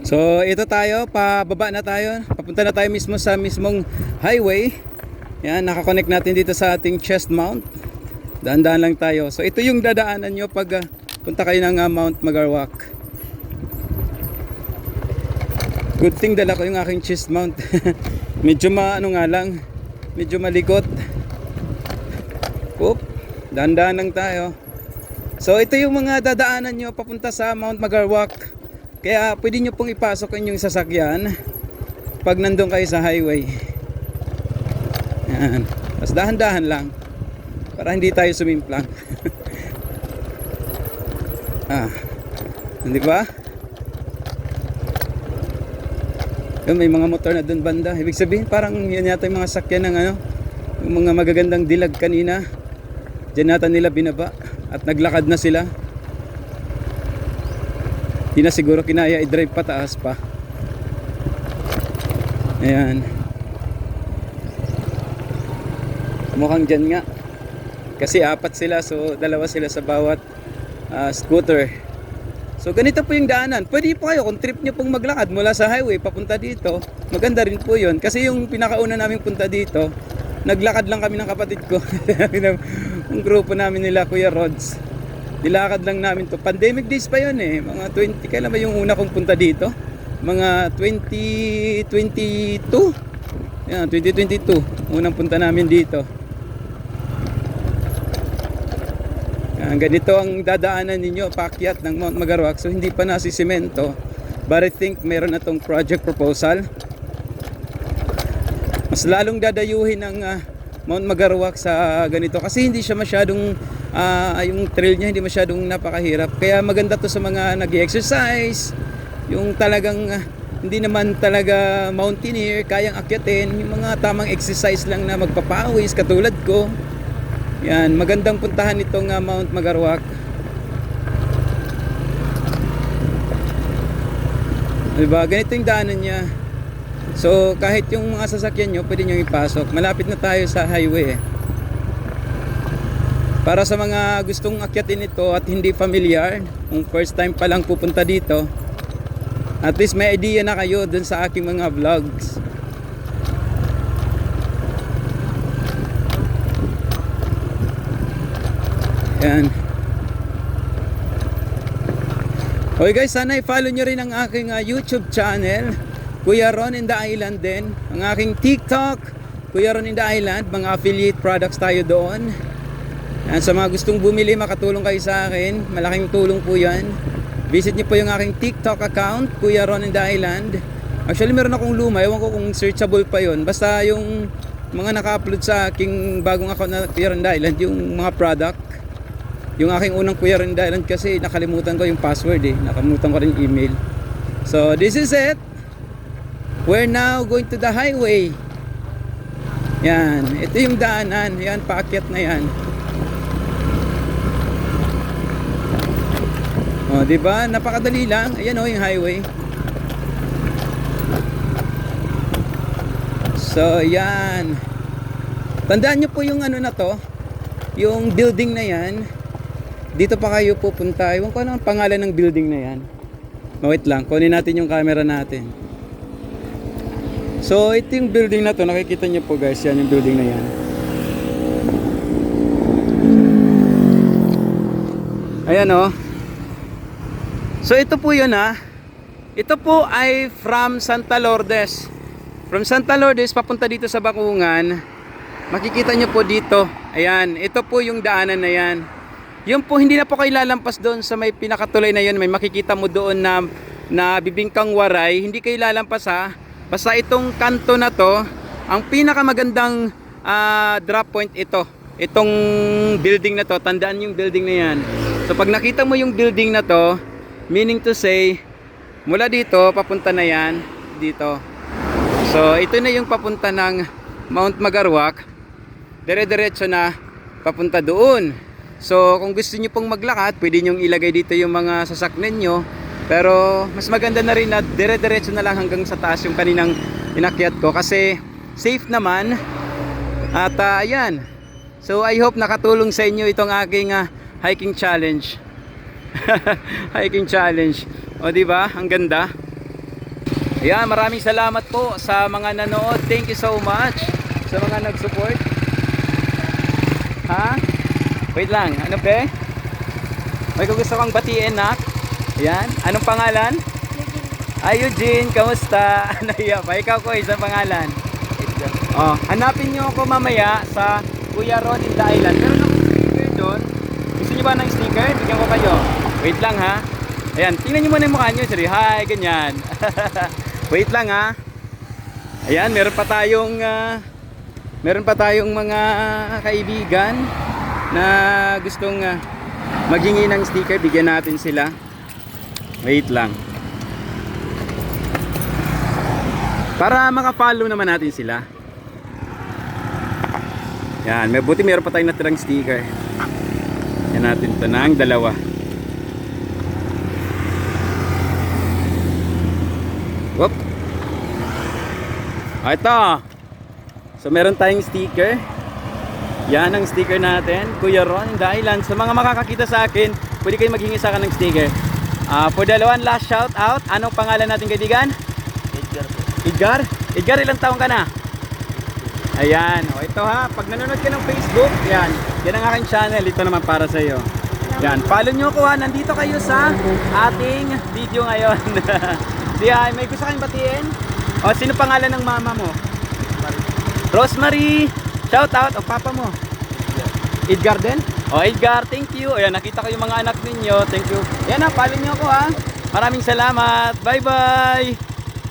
So ito tayo, pababa na tayo. Papunta na tayo mismo sa mismong highway. Yan, nakakonect natin dito sa ating chest mount. Dahan-dahan lang tayo. So ito yung dadaanan nyo pag punta kayo ng Mount Magarwak. Good thing dala ko yung aking chest mount. Medyo ano nga lang, medyo malikot. Oop, dahan-dahan lang tayo. So ito yung mga dadaanan nyo papunta sa Mount Magarwak. Kaya pwede nyo pong ipasok inyong sasakyan pag nandun kayo sa highway. Yan. Tapos dahan-dahan lang para hindi tayo sumimplang. Hindi ba? Yun, may mga motor na dun banda. Ibig sabihin parang yan yata yung mga sakyan ng yung mga magagandang dilag kanina. Diyan nata nila binaba at naglakad na sila. Di na siguro kinaya i-drive pataas pa. Ayan. Mukhang dyan nga. Kasi apat sila, so dalawa sila sa bawat scooter. So ganito po yung daanan. Pwede po kayo kung trip nyo pong maglakad mula sa highway papunta dito. Maganda rin po yun. Kasi yung pinakauna namin punta dito, naglakad lang kami ng kapatid ko. Yung grupo namin nila Kuya Rods. Nilakad lang namin to. Pandemic days pa yun eh. Mga 20, kailan ba yung una kong punta dito? Mga 2022. Yan, 2022. Unang punta namin dito. Yan, ganito ang dadaanan ninyo, paakyat ng Mount Magarwak. So hindi pa nasisemento. But I think meron na tong project proposal. Mas lalong dadayuhin ng Mount Magarwak sa ganito. Kasi hindi siya masyadong yung trail niya hindi masyadong napakahirap, kaya maganda to sa mga nag-exercise, yung talagang hindi naman talaga mountaineer, kayang akyatin, yung mga tamang exercise lang na magpapawis katulad ko. Yan, magandang puntahan itong Mount Magarwak. Diba, ganito yung daanan niya. So kahit yung mga sasakyan nyo pwede nyo ipasok. Malapit na tayo sa highway eh. Para sa mga gustong akyatin ito at hindi familiar, kung first time pa lang pupunta dito, at least may idea na kayo dun sa aking mga vlogs. Yan. Okay guys, sana i-follow nyo rin ang aking YouTube channel, Kuya Ron in the Island din. Ang aking TikTok, Kuya Ron in the Island. Mga affiliate products tayo doon. Yan, sa mga gustong bumili, makatulong kayo sa akin. Malaking tulong po yan. Visit nyo po yung aking TikTok account, Kuya Ron in the Island. Actually meron akong luma, ewan ko kung searchable pa yon. Basta yung mga naka-upload sa aking bagong account na Kuya Ron in the Island, yung mga product. Yung aking unang Kuya Ron in the Island kasi nakalimutan ko yung password eh. Nakalimutan ko rin yung email. So this is it. We're now going to the highway. Yan, ito yung daanan. Yan, paakyat na yan. Oh, 'di ba? Napakadali lang. Ayan yung highway. So, yan. Tandaan niyo po yung na to, yung building na yan. Dito pa kayo pupunta. Ewan ko ano ang pangalan ng building na yan. Wait lang, kunin natin yung camera natin. So, ito yung building na to. Nakikita niyo po guys, yan yung building na yan. Ayan oh. So ito po yun ha. Ito po ay from Santa Lourdes. From Santa Lourdes papunta dito sa Bakungan. Makikita nyo po dito. Ayan, ito po yung daanan na yan. Yun po, hindi na po kayo lalampas doon sa may pinakatuloy na yun. May makikita mo doon na bibingkang waray. Hindi kayo lalampas ha. Basta itong kanto na to, ang pinakamagandang drop point ito. Itong building na to, tandaan yung building na yan. So pag nakita mo yung building na to, meaning to say, mula dito, papunta na yan, dito. So, ito na yung papunta ng Mount Magarwak. Dire-diretso na, papunta doon. So, kung gusto nyo pong maglakad, pwede nyo ilagay dito yung mga sasakyan nyo. Pero, mas maganda na rin na dire-diretso na lang hanggang sa taas yung kaninang inakyat ko. Kasi, safe naman. At, ayan. So, I hope nakatulong sa inyo itong aking hiking challenge. Hiking challenge. O di ba? Ang ganda. Ayan, maraming salamat po sa mga nanood. Thank you so much sa mga nag-support. Ha? Wait lang, ano pe? May gusto kang batiin, nak? Ayan, anong pangalan? Ay, Eugene, kamusta? Ano iya pa? Ikaw ko, isang pangalan. Oh, hanapin nyo ako mamaya sa Kuya Ron in the Island. Meron akong sticker doon. Gusto nyo ba ng sticker? Bigyan ko kayo. Wait lang ha. Ayan, tingnan nyo muna yung mukha nyo. Sorry, hi, ganyan. Wait lang ha. Ayan, meron pa tayong mga kaibigan na gustong maghingi ng sticker. Bigyan natin sila. Wait lang. Para maka-follow naman natin sila. Yan, may buti meron pa tayong natirang sticker. Yan natin ito ng dalawa. Whoop. Ito. So meron tayong sticker. Yan ang sticker natin. Kuya Ron in the Island. Sa mga makakakita sa akin, pwede kayo maghingi sa akin ng sticker. For the one last shout out, anong pangalan natin kaibigan? Edgar po. Edgar? Edgar, ilang taong ka na? Ayan, o ito ha, pag nanonood ka ng Facebook, yan ang aking channel, ito naman para sa iyo. Yan, follow nyo ko ha, nandito kayo sa ating video ngayon. Diyan, may gusto kayong batiin? O, sino pangalan ng mama mo? Rosemary. Shout out, o papa mo? Edgar din? O Edgar, thank you. Ayan, nakita ko yung mga anak ninyo, thank you. Yan ha, follow nyo ko ha. Maraming salamat, bye bye.